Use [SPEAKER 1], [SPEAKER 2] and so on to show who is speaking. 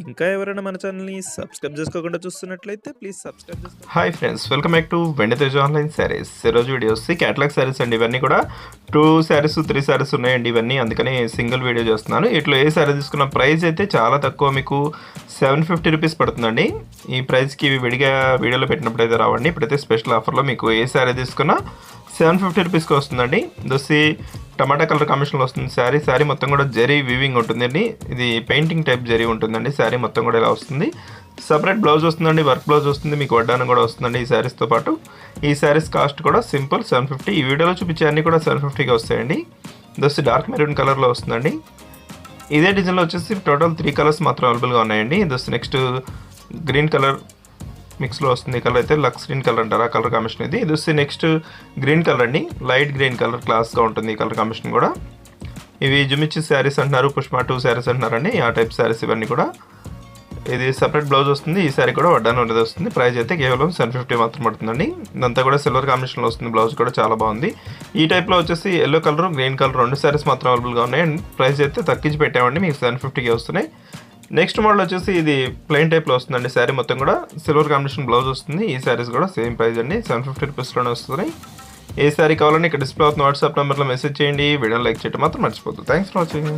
[SPEAKER 1] ఇంకా ఎవరైనా మన ఛానల్‌ని సబ్స్క్రైబ్ చేసుకోకుండా చూస్తున్నట్లయితే ప్లీజ్ సబ్స్క్రైబ్ చేసుకోండి.
[SPEAKER 2] Hi friends, welcome back to Venditeja online saris. ఈరోజు వీడియో వచ్చి క్యాటలాగ్ శారీస్ అండి. ఇవన్నీ కూడా 2 శారీస్ 3 శారీస్ ఉన్నాయండి ఇవన్నీ, అందుకని సింగిల్ వీడియో చేస్తున్నాను. ఇట్లా ఏ శారీ తీసుకున్న ప్రైస్ అయితే చాలా తక్కువ, మీకు 750 రూపీస్ పడుతుందండి. ఈ ప్రైస్కి ఇవి విడిగా వీడియోలో పెట్టినప్పుడు అయితే రావండి. ఇప్పుడైతే స్పెషల్ ఆఫర్లో మీకు ఏ శారీ తీసుకున్నా 750 రూపీస్కి వస్తుందండి. దోసి టమాటా కలర్ కాంబినేషన్లో వస్తుంది శారీ మొత్తం కూడా జరీ వీవింగ్ ఉంటుందండి. ఇది పెయింటింగ్ టైప్ జరీ ఉంటుందండి. శారీ మొత్తం కూడా ఇలా వస్తుంది. సపరేట్ బ్లౌజ్ వస్తుందండి, వర్క్ బ్లౌజ్ వస్తుంది, మీకు వడ్డానం కూడా వస్తుందండి ఈ శారీస్తో పాటు. ఈ శారీస్ కాస్ట్ కూడా సింపుల్ 750. ఈ వీడియోలో చూపించే అన్నీ కూడా 750గా వస్తాయండి. దోసి డార్క్ మెరూన్ కలర్లో వస్తుందండి. ఇదే డిజైన్లో వచ్చేసి టోటల్ 3 కలర్స్ మాత్రం అవైలబుల్గా ఉన్నాయండి. దోసి నెక్స్ట్ గ్రీన్ కలర్ మిక్స్లో వస్తుంది. ఈ కలర్ అయితే లక్స్ గ్రీన్ కలర్ అంటారు, ఆ కలర్ కాంబినేషన్ ఇది. ఇది వచ్చి నెక్స్ట్ గ్రీన్ కలర్ అండి, లైట్ గ్రీన్ కలర్, క్లాస్గా ఉంటుంది ఈ కలర్ కాంబినేషన్ కూడా. ఇవి జుమిచ్చి శారీస్ అంటున్నారు, పుష్ప 2 శారీస్ అంటున్నారండి, ఆ టైప్ శారీస్ ఇవన్నీ కూడా. ఇది సపరేట్ బ్లౌజ్ వస్తుంది, ఈ శారీ కూడా వడ్డానం అనేది వస్తుంది. ప్రైస్ అయితే కేవలం 750 మాత్రం పడుతుందండి. ఇదంతా కూడా సిల్వర్ కాంబినేషన్లో వస్తుంది. బ్లౌజ్ కూడా చాలా బాగుంది. ఈ టైప్లో వచ్చేసి yellow colour, green colour 2 saris మాత్రం అవైలబుల్గా ఉన్నాయి. అండ్ ప్రైస్ అయితే తగ్గించి పెట్టామండి, మీకు 750కి వస్తున్నాయి. నెక్స్ట్ మోడల్ వచ్చేసి ఇది ప్లెయిన్ టైప్లో వస్తుందండి. శారీ మొత్తం కూడా సిల్వర్ కాంబినేషన్ బ్లౌజ్ వస్తుంది. ఈ శారీస్ కూడా సేమ్ ప్రైస్ అండి, 750 రూపీస్లోనే వస్తున్నాయి. ఏ శారీ కావాలని ఇక్కడ డిస్ప్లే అవుతున్న వాట్సాప్ నెంబర్లో మెసేజ్ చేయండి. వీడియోని లైక్ చేయడం మాత్రం మర్చిపోద్దు. Thanks for watching.